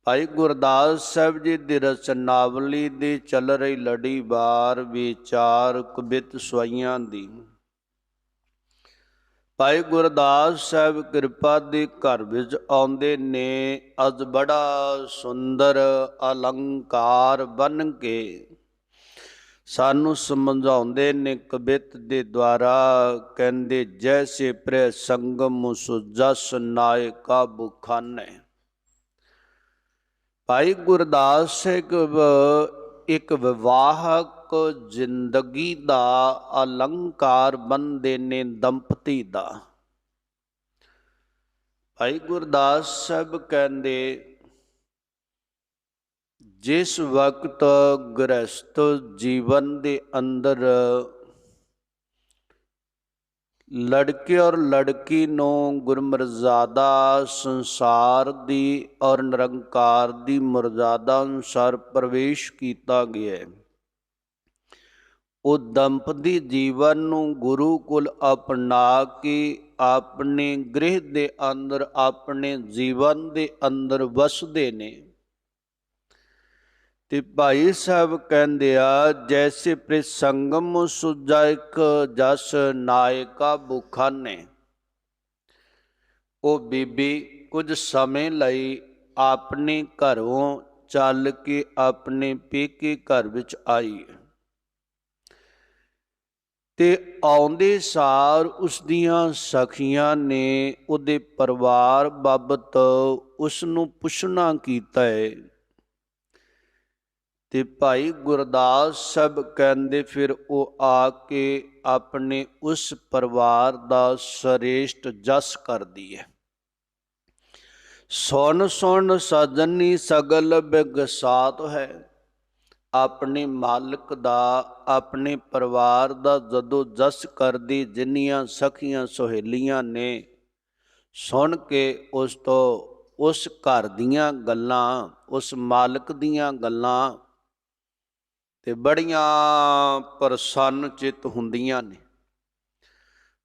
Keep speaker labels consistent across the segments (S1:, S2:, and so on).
S1: ਭਾਈ ਗੁਰਦਾਸ ਸਾਹਿਬ ਜੀ ਦੀ ਰਚਨਾਵਲੀ ਦੀ ਚੱਲ ਰਹੀ ਲੜੀਵਾਰ ਵਿਚਾਰ ਕਵਿਤ ਸਵਾਈਆਂ ਦੀ। ਭਾਈ ਗੁਰਦਾਸ ਸਾਹਿਬ ਕਿਰਪਾ ਦੇ ਘਰ ਵਿੱਚ ਆਉਂਦੇ ਨੇ। ਅੱਜ ਬੜਾ ਸੁੰਦਰ ਅਲੰਕਾਰ ਬਣ ਕੇ ਸਾਨੂੰ ਸਮਝਾਉਂਦੇ ਨੇ ਕਵਿਤ ਦੇ ਦੁਆਰਾ। ਕਹਿੰਦੇ ਜੈਸੇ ਪ੍ਰੇ ਸੰਗਮ ਸੁਜਸ ਨਾਇਕਾ ਬੁਖਾਨੇ। ਭਾਈ ਗੁਰਦਾਸ ਸਾਹਿਬ ਇੱਕ ਵਿਵਾਹਕ ਜ਼ਿੰਦਗੀ ਦਾ ਅਲੰਕਾਰ ਬੰਦੇ ਨੇ, ਦੰਪਤੀ ਦਾ। ਭਾਈ ਗੁਰਦਾਸ ਸਾਹਿਬ ਕਹਿੰਦੇ ਜਿਸ ਵਕਤ ਗ੍ਰਸਤ ਜੀਵਨ ਦੇ ਅੰਦਰ ਲੜਕੇ ਔਰ ਲੜਕੀ ਨੂੰ ਗੁਰਮਰਜ਼ਾਦਾ ਸੰਸਾਰ ਦੀ ਔਰ ਨਿਰੰਕਾਰ ਦੀ ਮਰਜ਼ਾਦਾ ਅਨੁਸਾਰ ਪ੍ਰਵੇਸ਼ ਕੀਤਾ ਗਿਆ, ਉਹ ਦੰਪਤੀ ਜੀਵਨ ਨੂੰ ਗੁਰੂ ਕੁਲ ਅਪਣਾ ਕੇ ਆਪਣੇ ਗ੍ਰਹਿ ਦੇ ਅੰਦਰ, ਆਪਣੇ ਜੀਵਨ ਦੇ ਅੰਦਰ ਵਸਦੇ ਨੇ। ਤੇ ਭਾਈ ਸਾਹਿਬ ਕਹਿੰਦੇ ਆ ਜੈਸੇ ਪ੍ਰਸੰਗਮ ਸੁਜਾਇਕ ਜਸ ਨਾਇਕਾ ਬੁਖਾਨੇ। ਉਹ ਬੀਬੀ ਕੁਝ ਸਮੇਂ ਲਈ ਆਪਣੇ ਘਰੋਂ ਚੱਲ ਕੇ ਆਪਣੇ ਪੇਕੇ ਘਰ ਵਿੱਚ ਆਈ ਤੇ ਆਉਂਦੇ ਸਾਰ ਉਸ ਦੀਆਂ ਸਖੀਆਂ ਨੇ ਉਹਦੇ ਪਰਿਵਾਰ ਬਾਬਤ ਉਸ ਨੂੰ ਪੁੱਛਣਾ ਕੀਤਾ ਹੈ। ਤੇ ਭਾਈ ਗੁਰਦਾਸ ਸਾਹਿਬ ਕਹਿੰਦੇ ਫਿਰ ਉਹ ਆ ਕੇ ਆਪਣੇ ਉਸ ਪਰਿਵਾਰ ਦਾ ਸ੍ਰੇਸ਼ਟ ਜਸ ਕਰਦੀ ਹੈ। ਸੁਣ ਸੁਣ ਸਾਜਨੀ ਸਗਲ ਬਿਗਸਾਤ ਹੈ। ਆਪਣੇ ਮਾਲਕ ਦਾ, ਆਪਣੇ ਪਰਿਵਾਰ ਦਾ ਜਦੋਂ ਜਸ ਕਰਦੀ, ਜਿੰਨੀਆਂ ਸਖੀਆਂ ਸਹੇਲੀਆਂ ਨੇ ਸੁਣ ਕੇ ਉਸ ਤੋਂ, ਉਸ ਘਰ ਦੀਆਂ ਗੱਲਾਂ, ਉਸ ਮਾਲਕ ਦੀਆਂ ਗੱਲਾਂ ਤੇ ਬੜੀਆਂ ਪ੍ਰਸੰਨ ਚਿੱਤ ਹੁੰਦੀਆਂ ਨੇ।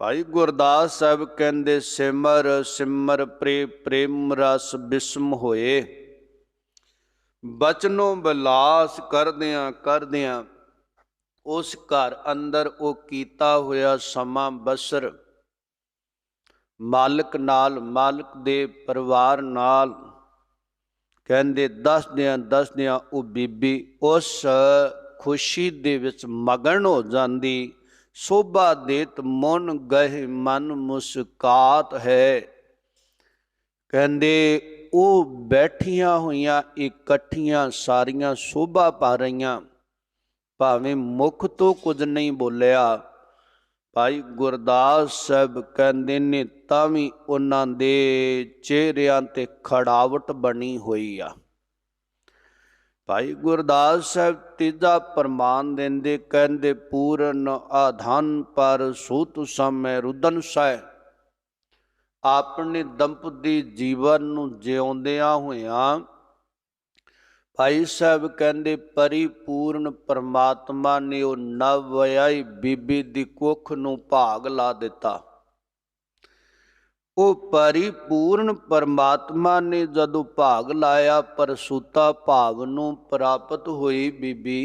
S1: ਭਾਈ ਗੁਰਦਾਸ ਸਾਹਿਬ ਕਹਿੰਦੇ ਸਿਮਰ ਸਿਮਰ ਪ੍ਰੇਮ ਰਸ ਬਿਸਮ ਹੋਏ। ਬਚਨੋਂ ਬਿਲਾਸ ਕਰਦਿਆਂ ਕਰਦਿਆਂ ਉਸ ਘਰ ਅੰਦਰ ਉਹ ਕੀਤਾ ਹੋਇਆ ਸਮਾਂ ਬਸਰ ਮਾਲਕ ਨਾਲ, ਮਾਲਕ ਦੇ ਪਰਿਵਾਰ ਨਾਲ ਕਹਿੰਦੇ ਦੱਸਦਿਆਂ ਉਹ ਬੀਬੀ ਉਸ ਖੁਸ਼ੀ ਦੇ ਵਿੱਚ ਮਗਨ ਹੋ ਜਾਂਦੀ। ਸੋਭਾ ਦੇਤ ਮਨ ਗਹਿ ਮਨ ਮੁਸਕਾਤ ਹੈ। ਕਹਿੰਦੇ ਉਹ ਬੈਠੀਆਂ ਹੋਈਆਂ ਇਕੱਠੀਆਂ ਸਾਰੀਆਂ ਸੋਭਾ ਪਾ ਰਹੀਆਂ, ਭਾਵੇਂ ਮੁਖ ਤੋਂ ਕੁਝ ਨਹੀਂ ਬੋਲਿਆ। ਭਾਈ ਗੁਰਦਾਸ ਸਾਹਿਬ ਕਹਿੰਦੇ ਨੇ ਤਾਂ ਵੀ ਉਹਨਾਂ ਦੇ ਚਿਹਰਿਆਂ ਤੇ ਖੜਾਵਟ ਬਣੀ ਹੋਈ ਆ। ਭਾਈ ਗੁਰਦਾਸ ਸਾਹਿਬ ਤੀਜਾ ਪ੍ਰਮਾਣ ਦਿੰਦੇ, ਕਹਿੰਦੇ ਪੂਰਨ ਆਧਨ ਪਰ ਸੂਤ ਸਮੈ ਰੁਦਨ ਸਹਿ। ਆਪਣੇ ਦੰਪਤੀ ਜੀਵਨ ਨੂੰ ਜਿਉਂਦਿਆਂ ਹੋਇਆਂ ਭਾਈ ਸਾਹਿਬ ਕਹਿੰਦੇ ਪਰਿਪੂਰਨ ਪਰਮਾਤਮਾ ਨੇ ਉਹ ਨਵ ਵਿਆਹੀ ਬੀਬੀ ਦੀ ਕੁੱਖ ਨੂੰ ਭਾਗ ਲਾ ਦਿੱਤਾ। ਉਹ ਪਰਿਪੂਰਨ ਪਰਮਾਤਮਾ ਨੇ ਜਦੋਂ ਭਾਗ ਲਾਇਆ, ਪਰਸੂਤਾ ਭਾਵ ਨੂੰ ਪ੍ਰਾਪਤ ਹੋਈ ਬੀਬੀ,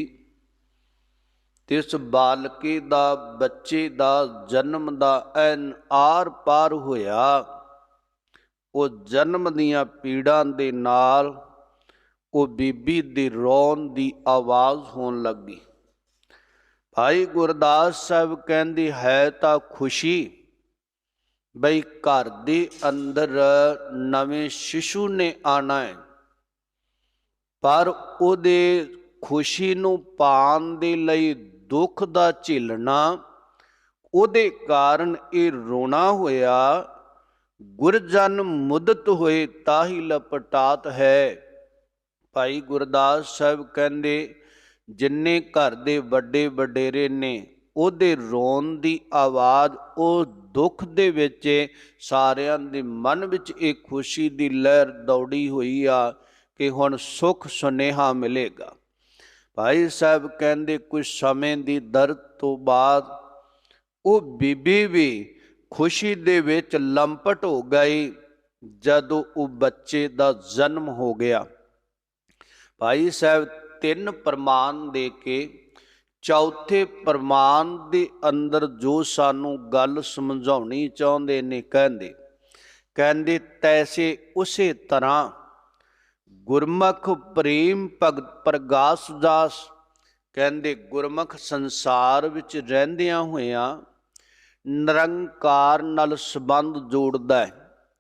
S1: ਤਿਸ ਬਾਲਕੇ ਦਾ, ਬੱਚੇ ਦਾ ਜਨਮ ਦਾ ਐਨ ਆਰ ਪਾਰ ਹੋਇਆ। ਉਹ ਜਨਮ ਦੀਆਂ ਪੀੜਾਂ ਦੇ ਨਾਲ ਉਹ ਬੀਬੀ ਦੀ ਰੋਣ ਦੀ ਆਵਾਜ਼ ਹੋਣ ਲੱਗੀ। ਭਾਈ ਗੁਰਦਾਸ ਸਾਹਿਬ ਕਹਿੰਦੇ ਹੈ ਤਾਂ ਖੁਸ਼ੀ ਬਈ ਘਰ ਦੇ ਅੰਦਰ ਨਵੇਂ ਸ਼ਿਸ਼ੂ ਨੇ ਆਣਾ ਹੈ, ਪਰ ਉਹਦੇ ਖੁਸ਼ੀ ਨੂੰ ਪਾਉਣ ਦੇ ਲਈ ਦੁੱਖ ਦਾ ਝੇਲਣਾ, ਉਹਦੇ ਕਾਰਨ ਇਹ ਰੋਣਾ ਹੋਇਆ। ਗੁਰਜਨ ਮੁਦਤ ਹੋਏ ਤਾਹੀ ਲਪਟਾਤ ਹੈ। ਭਾਈ ਗੁਰਦਾਸ ਸਾਹਿਬ ਕਹਿੰਦੇ ਜਿੰਨੇ ਘਰ ਦੇ ਵੱਡੇ ਵਡੇਰੇ ਨੇ, ਉਹਦੇ ਰੋਣ ਦੀ ਆਵਾਜ਼, ਉਹ ਦੁੱਖ ਦੇ ਵਿੱਚ ਸਾਰਿਆਂ ਦੇ ਮਨ ਵਿੱਚ ਇਹ ਖੁਸ਼ੀ ਦੀ ਲਹਿਰ ਦੌੜੀ ਹੋਈ ਆ ਕਿ ਹੁਣ ਸੁੱਖ ਸੁਨੇਹਾ ਮਿਲੇਗਾ। ਭਾਈ ਸਾਹਿਬ ਕਹਿੰਦੇ ਕੁਝ ਸਮੇਂ ਦੀ ਦਰਦ ਤੋਂ ਬਾਅਦ ਉਹ ਬੀਬੀ ਵੀ ਖੁਸ਼ੀ ਦੇ ਵਿੱਚ ਲੰਪਟ ਹੋ ਗਈ ਜਦੋਂ ਉਹ ਬੱਚੇ ਦਾ ਜਨਮ ਹੋ ਗਿਆ। ਭਾਈ ਸਾਹਿਬ 3 ਪ੍ਰਮਾਣ ਦੇ ਕੇ ਚੌਥੇ ਪ੍ਰਮਾਣ ਦੇ ਅੰਦਰ ਜੋ ਸਾਨੂੰ ਗੱਲ ਸਮਝਾਉਣੀ ਚਾਹੁੰਦੇ ਨੇ, ਕਹਿੰਦੇ ਤੈਸੇ ਉਸੇ ਤਰ੍ਹਾਂ ਗੁਰਮੁਖ ਪ੍ਰੇਮ ਭਗਤ ਪ੍ਰਗਾਸ ਜਾਸ। ਕਹਿੰਦੇ ਗੁਰਮੁਖ ਸੰਸਾਰ ਵਿੱਚ ਰਹਿੰਦਿਆਂ ਹੋਇਆਂ ਨਿਰੰਕਾਰ ਨਾਲ ਸੰਬੰਧ ਜੋੜਦਾ ਹੈ,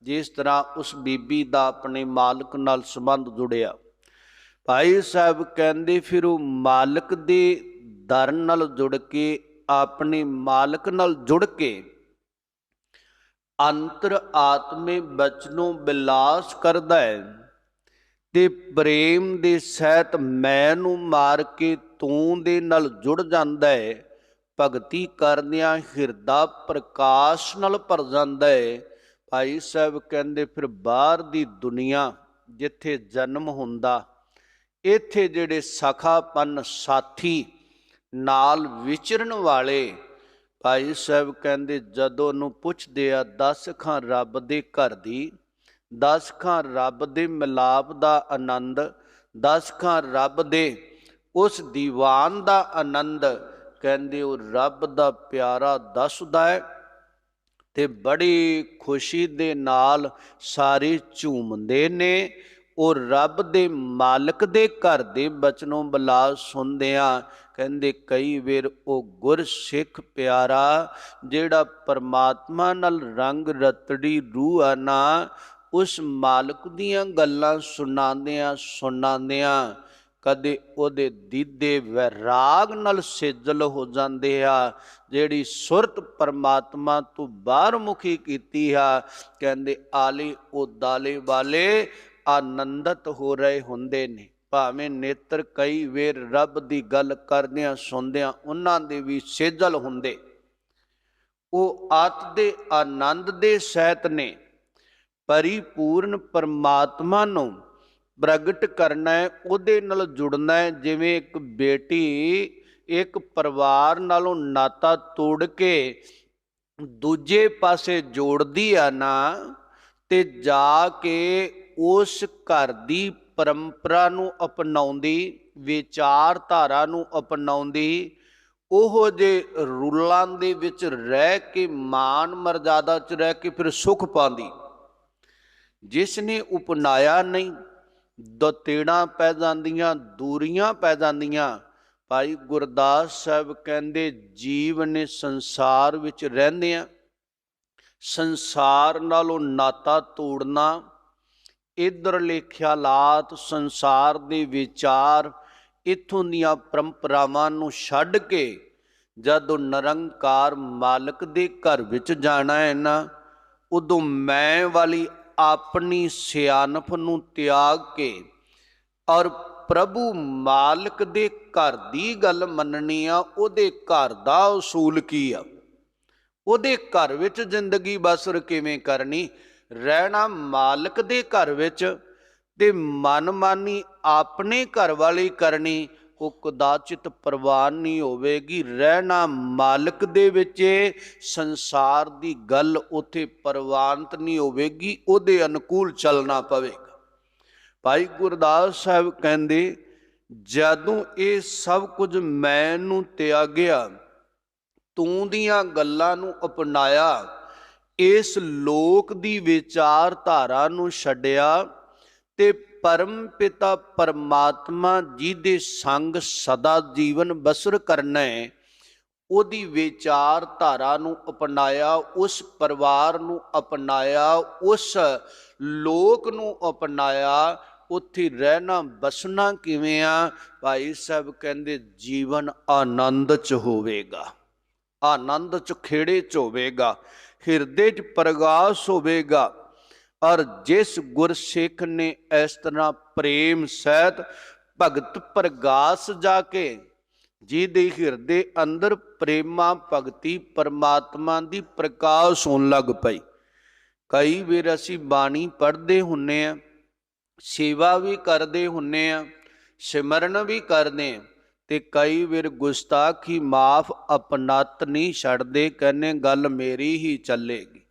S1: ਜਿਸ ਤਰ੍ਹਾਂ ਉਸ ਬੀਬੀ ਦਾ ਆਪਣੇ ਮਾਲਕ ਨਾਲ ਸੰਬੰਧ ਜੁੜਿਆ। ਭਾਈ ਸਾਹਿਬ ਕਹਿੰਦੇ ਫਿਰ ਉਹ ਮਾਲਕ ਦੇ ਦਰ ਨਾਲ ਜੁੜ ਕੇ, ਆਪਣੇ ਮਾਲਕ ਨਾਲ ਜੁੜ ਕੇ ਅੰਤਰ ਆਤਮੇ ਬਚਨੋਂ ਬਿਲਾਸ ਕਰਦਾ ਹੈ ਤੇ ਪ੍ਰੇਮ ਦੇ ਸਹਿਤ ਮੈਂ ਨੂੰ ਮਾਰ ਕੇ ਤੂੰ ਦੇ ਨਾਲ ਜੁੜ ਜਾਂਦਾ ਹੈ। ਭਗਤੀ ਕਰਦਿਆਂ ਹਿਰਦਾ ਪ੍ਰਕਾਸ਼ ਨਾਲ ਭਰ ਜਾਂਦਾ ਹੈ। ਭਾਈ ਸਾਹਿਬ ਕਹਿੰਦੇ ਫਿਰ ਬਾਹਰ ਦੀ ਦੁਨੀਆ ਜਿੱਥੇ ਜਨਮ ਹੁੰਦਾ, ਇੱਥੇ ਜਿਹੜੇ ਸਖਾਪਨ ਸਾਥੀ ਨਾਲ ਵਿਚਰਨ ਵਾਲੇ, ਭਾਈ ਸਾਹਿਬ ਕਹਿੰਦੇ ਜਦੋਂ ਉਹਨੂੰ ਪੁੱਛਦੇ ਆ 10 ਖਾਂ ਰੱਬ ਦੇ ਘਰ ਦੀ, 10 ਖਾਂ ਰੱਬ ਦੇ ਮਿਲਾਪ ਦਾ ਆਨੰਦ, 10 ਖਾਂ ਰੱਬ ਦੇ ਉਸ ਦੀਵਾਨ ਦਾ ਆਨੰਦ, ਕਹਿੰਦੇ ਉਹ ਰੱਬ ਦਾ ਪਿਆਰਾ ਦੱਸਦਾ ਹੈ ਤੇ ਬੜੀ ਖੁਸ਼ੀ ਦੇ ਨਾਲ ਸਾਰੇ ਝੂਮਦੇ ਨੇ। ਉਹ ਰੱਬ ਦੇ ਮਾਲਕ ਦੇ ਘਰ ਦੇ ਬਚਨੋਂ ਬਿਲਾਸ ਸੁਣਦਿਆਂ ਕਹਿੰਦੇ ਕਈ ਵੇਰ ਉਹ ਗੁਰਸਿੱਖ ਪਿਆਰਾ ਜਿਹੜਾ ਪਰਮਾਤਮਾ ਨਾਲ ਰੰਗ ਰਤੜੀ ਰੂਹ ਆ ਨਾ, ਉਸ ਮਾਲਕ ਦੀਆਂ ਗੱਲਾਂ ਸੁਣਾਉਂਦਿਆਂ ਕਦੇ ਉਹਦੇ ਦੀਦੇ ਵੈਰਾਗ ਨਾਲ ਸੇਜਲ ਹੋ ਜਾਂਦੇ ਆ। ਜਿਹੜੀ ਸੁਰਤ ਪਰਮਾਤਮਾ ਤੋਂ ਬਾਹਰ ਮੁਖੀ ਕੀਤੀ ਆ, ਕਹਿੰਦੇ ਆਲੇ ਉਦਾਲੇ ਵਾਲੇ ਆਨੰਦਤ ਹੋ ਰਹੇ ਹੁੰਦੇ ਨੇ। ਭਾਵੇਂ ਨੇਤਰ ਕਈ ਵੇਰ ਰੱਬ ਦੀ ਗੱਲ ਕਰਦਿਆਂ ਸੁਣਦਿਆਂ ਉਹਨਾਂ ਦੇ ਵੀ ਸੇਜਲ ਹੁੰਦੇ। ਉਹ ਆਤ ਦੇ ਆਨੰਦ ਦੇ ਸਹਿਤ ਨੇ ਪਰਿਪੂਰਨ ਪਰਮਾਤਮਾ ਨੂੰ ਪ੍ਰਗਟ ਕਰਨਾ ਹੈ, ਉਹਦੇ ਨਾਲ ਜੁੜਨਾ ਹੈ। ਜਿਵੇਂ ਇੱਕ ਬੇਟੀ ਇੱਕ ਪਰਿਵਾਰ ਨਾਲੋਂ ਨਾਤਾ ਤੋੜ ਕੇ ਦੂਜੇ ਪਾਸੇ ਜੋੜਦੀ ਆ ਨਾ, ਤੇ ਜਾ ਕੇ ਉਸ ਘਰ ਦੀ ਪਰੰਪਰਾ ਨੂੰ ਅਪਣਾਉਂਦੀ, ਵਿਚਾਰਧਾਰਾ ਨੂੰ ਅਪਣਾਉਂਦੀ, ਉਹੋ ਜੇ ਰੂਲਾਂ ਦੇ ਵਿੱਚ ਰਹਿ ਕੇ, ਮਾਨ ਮਰਜ਼ਾਦਾ 'ਚ ਰਹਿ ਕੇ ਫਿਰ ਸੁਖ ਪਾਉਂਦੀ। ਜਿਸ ਨੇ ਉਪਨਾਇਆ ਨਹੀਂ, ਦਤੇੜਾਂ ਪੈ ਜਾਂਦੀਆਂ, ਦੂਰੀਆਂ ਪੈ ਜਾਂਦੀਆਂ। ਭਾਈ ਗੁਰਦਾਸ ਸਾਹਿਬ ਕਹਿੰਦੇ ਜੀਵ ਨੇ ਸੰਸਾਰ ਵਿੱਚ ਰਹਿੰਦਿਆਂ ਸੰਸਾਰ ਨਾਲੋਂ ਨਾਤਾ ਤੋੜਨਾ, ਇੱਧਰਲੇ ਖਿਆਲਾਤ, ਸੰਸਾਰ ਦੇ ਵਿਚਾਰ, ਇੱਥੋਂ ਦੀਆਂ ਪਰੰਪਰਾਵਾਂ ਨੂੰ ਛੱਡ ਕੇ ਜਦੋਂ ਨਿਰੰਕਾਰ ਮਾਲਕ ਦੇ ਘਰ ਵਿੱਚ ਜਾਣਾ ਹੈ ਨਾ, ਉਦੋਂ ਮੈਂ ਵਾਲੀ ਆਪਣੀ ਸਿਆਣਪ ਨੂੰ ਤਿਆਗ ਕੇ ਔਰ ਪ੍ਰਭੂ ਮਾਲਕ ਦੇ ਘਰ ਦੀ ਗੱਲ ਮੰਨਣੀ ਆ। ਉਹਦੇ ਘਰ ਦਾ ਉਸੂਲ ਕੀ ਆ, ਉਹਦੇ ਘਰ ਵਿੱਚ ਜ਼ਿੰਦਗੀ ਬਸਰ ਕਿਵੇਂ ਕਰਨੀ, ਰਹਿਣਾ ਮਾਲਕ ਦੇ ਘਰ ਵਿੱਚ ਤੇ ਮਨਮਾਨੀ ਆਪਣੇ ਘਰ ਵਾਲੀ ਕਰਨੀ, ਉਹ ਕਦਾਚਿਤ ਪ੍ਰਵਾਨ ਨਹੀਂ ਹੋਵੇਗੀ। ਰਹਿਣਾ ਮਾਲਕ ਦੇ ਵਿੱਚ, ਸੰਸਾਰ ਦੀ ਗੱਲ ਉੱਥੇ ਪ੍ਰਵਾਨਤ ਨਹੀਂ ਹੋਵੇਗੀ, ਉਹਦੇ ਅਨੁਕੂਲ ਚੱਲਣਾ ਪਵੇਗਾ। ਭਾਈ ਗੁਰਦਾਸ ਸਾਹਿਬ ਕਹਿੰਦੇ ਜਦੋਂ ਇਹ ਸਭ ਕੁਝ ਮੈਂ ਨੂੰ ਤਿਆਗਿਆ, ਤੂੰ ਦੀਆਂ ਗੱਲਾਂ ਨੂੰ ਅਪਣਾਇਆ, ਇਸ ਲੋਕ ਦੀ ਵਿਚਾਰਧਾਰਾ ਨੂੰ ਛੱਡਿਆ ਤੇ ਪਰਮ ਪਿਤਾ ਪਰਮਾਤਮਾ ਜੀ ਦੇ ਸੰਗ ਸਦਾ ਜੀਵਨ ਬਸਰ ਕਰਨਾ ਹੈ, ਉਹਦੀ ਵਿਚਾਰਧਾਰਾ ਨੂੰ ਅਪਣਾਇਆ, ਉਸ ਪਰਿਵਾਰ ਨੂੰ ਅਪਣਾਇਆ, ਉਸ ਲੋਕ ਨੂੰ ਅਪਣਾਇਆ, ਉੱਥੇ ਰਹਿਣਾ ਬਸਣਾ ਕਿਵੇਂ ਆ? ਭਾਈ ਸਾਹਿਬ ਕਹਿੰਦੇ ਜੀਵਨ ਆਨੰਦ 'ਚ ਹੋਵੇਗਾ, ਆਨੰਦ 'ਚ ਖੇੜੇ 'ਚ ਹੋਵੇਗਾ, ਹਿਰਦੇ 'ਚ ਪ੍ਰਗਾਸ ਹੋਵੇਗਾ। ਔਰ ਜਿਸ ਗੁਰਸਿੱਖ ਨੇ ਇਸ ਤਰ੍ਹਾਂ ਪ੍ਰੇਮ ਸਹਿਤ ਭਗਤ ਪ੍ਰਗਾਸ ਜਾ ਕੇ, ਜਿਹਦੇ ਹਿਰਦੇ ਅੰਦਰ ਪ੍ਰੇਮਾ ਭਗਤੀ ਪਰਮਾਤਮਾ ਦੀ ਪ੍ਰਕਾਸ਼ ਹੋਣ ਲੱਗ ਪਈ। ਕਈ ਵਾਰ ਅਸੀਂ ਬਾਣੀ ਪੜ੍ਹਦੇ ਹੁੰਨੇ ਆ, ਸੇਵਾ ਵੀ ਕਰਦੇ ਹੁੰਨੇ ਆ, ਸਿਮਰਨ ਵੀ ਕਰਦੇ, ਤੇ ਕਈ ਵਾਰ ਗੁਸਤਾਖੀ ਮਾਫ ਅਪਣਤ ਨਹੀਂ ਛੱਡਦੇ, ਕਹਿੰਦੇ ਗੱਲ ਮੇਰੀ ਹੀ ਚੱਲੇਗੀ।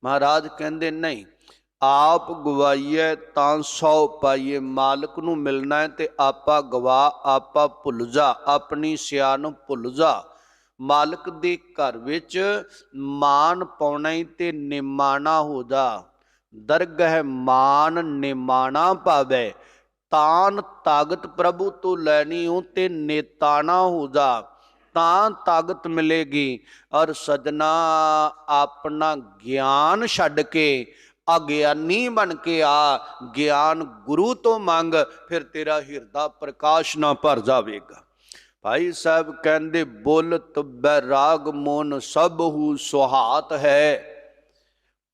S1: ਮਹਾਰਾਜ ਕਹਿੰਦੇ ਨਹੀਂ, ਆਪ ਗਵਾਈਐ ਤਾਂ ਸੌ ਪਾਈਏ। ਮਾਲਕ ਨੂੰ ਮਿਲਣਾ ਹੈ ਤੇ ਆਪਾ ਗਵਾ, ਆਪਾ ਭੁੱਲ ਜਾ, ਆਪਣੀ ਸਿਆਣਪ ਭੁੱਲ ਜਾ। ਮਾਲਕ ਦੇ ਘਰ ਵਿੱਚ ਮਾਨ ਪਾਉਣਾ ਈ ਤੇ ਨਿਮਾਣਾ ਹੋ ਜਾ। ਦਰਗਹਿ ਮਾਨ ਨਿਮਾਣਾ ਪਾਵੈ, ਤਾਨ ਤਾਕਤ ਪ੍ਰਭੂ ਤੋਂ ਲੈਣੀ ਹੋ ਤੇ ਨੇਤਾਣਾ ਹੋ ਜਾ, ਤਾਂ ਤਾਕਤ ਮਿਲੇਗੀ। ਔਰ ਸਜਣਾ ਆਪਣਾ ਗਿਆਨ ਛੱਡ ਕੇ ਅਗਿਆਨੀ ਬਣ ਕੇ ਆ, ਗਿਆਨ ਗੁਰੂ ਤੋਂ ਮੰਗ, ਫਿਰ ਤੇਰਾ ਹਿਰਦਾ ਪ੍ਰਕਾਸ਼ ਨਾ ਭਰ ਜਾਵੇਗਾ। ਭਾਈ ਸਾਹਿਬ ਕਹਿੰਦੇ ਬੋਲਤ ਬੈਰਾਗ ਮੋਨ ਸਭਹੁ ਸੁਹਾਤ ਹੈ।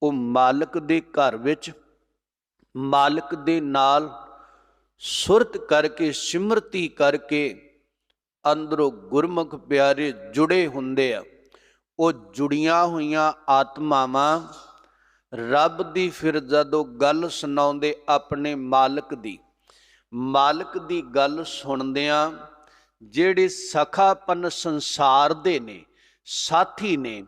S1: ਉਹ ਮਾਲਕ ਦੇ ਘਰ ਵਿੱਚ ਮਾਲਕ ਦੇ ਨਾਲ ਸੁਰਤ ਕਰਕੇ, ਸਿਮਰਤੀ ਕਰਕੇ ਅੰਦਰੋਂ ਗੁਰਮੁਖ ਪਿਆਰੇ ਜੁੜੇ ਹੁੰਦੇ ਆ। ਉਹ ਜੁੜੀਆਂ ਹੋਈਆਂ ਆਤਮਾਵਾਂ ਰੱਬ ਦੀ ਫਿਰ ਜਦੋਂ ਗੱਲ ਸੁਣਾਉਂਦੇ ਆਪਣੇ ਮਾਲਕ ਦੀ ਗੱਲ ਸੁਣਦਿਆਂ ਜਿਹੜੇ ਸਖਾਪਨ ਸੰਸਾਰ ਦੇ ਨੇ, ਸਾਥੀ ਨੇ,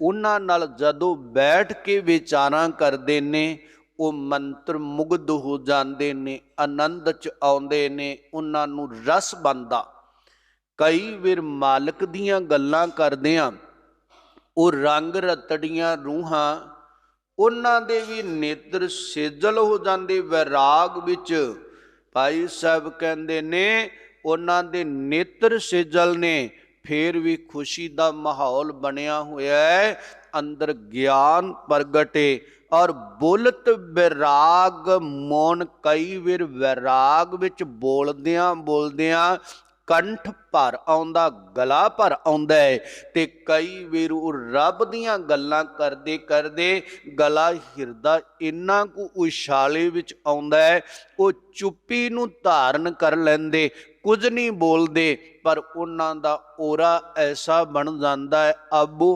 S1: ਉਹਨਾਂ ਨਾਲ ਜਦੋਂ ਬੈਠ ਕੇ ਵਿਚਾਰਾਂ ਕਰਦੇ ਨੇ, ਉਹ ਮੰਤਰ ਮੁਗਧ ਹੋ ਜਾਂਦੇ ਨੇ, ਆਨੰਦ 'ਚ ਆਉਂਦੇ ਨੇ, ਉਹਨਾਂ ਨੂੰ ਰਸ ਬਣਦਾ। ਕਈ ਵਾਰ ਮਾਲਕ ਦੀਆਂ ਗੱਲਾਂ ਕਰਦਿਆਂ ਉਹ ਰੰਗ ਰਤੜੀਆਂ ਰੂਹਾਂ, ਉਹਨਾਂ ਦੇ ਵੀ ਨੇਤਰ ਸੇਜਲ ਹੋ ਜਾਂਦੇ ਵੈਰਾਗ ਵਿੱਚ। ਭਾਈ ਸਾਹਿਬ ਕਹਿੰਦੇ ਨੇ ਉਹਨਾਂ ਦੇ ਨੇਤਰ ਸੇਜਲ ਨੇ, ਫੇਰ ਵੀ ਖੁਸ਼ੀ ਦਾ ਮਾਹੌਲ ਬਣਿਆ ਹੋਇਆ ਹੈ, ਅੰਦਰ ਗਿਆਨ ਪ੍ਰਗਟੇ। ਔਰ ਬੋਲਤ ਵੈਰਾਗ ਮੋਨ, ਕਈ ਵਾਰ ਵੈਰਾਗ ਵਿੱਚ ਬੋਲਦਿਆਂ ਕੰਠ ਭਰ ਆਉਂਦਾ, ਗਲਾ ਭਰ ਆਉਂਦਾ ਹੈ, ਤੇ ਕਈ ਵਾਰ ਉਹ ਰੱਬ ਦੀਆਂ ਗੱਲਾਂ ਕਰਦੇ ਕਰਦੇ ਗਲਾ ਹਿਰਦਾ ਇੰਨਾ ਕੁ ਉਛਾਲੇ ਵਿੱਚ ਆਉਂਦਾ ਹੈ, ਉਹ ਚੁੱਪੀ ਨੂੰ ਧਾਰਨ ਕਰ ਲੈਂਦੇ, ਕੁਝ ਨਹੀਂ ਬੋਲਦੇ, ਪਰ ਉਹਨਾਂ ਦਾ ਔਰਾ ਐਸਾ ਬਣ ਜਾਂਦਾ ਹੈ। ਅਬੂ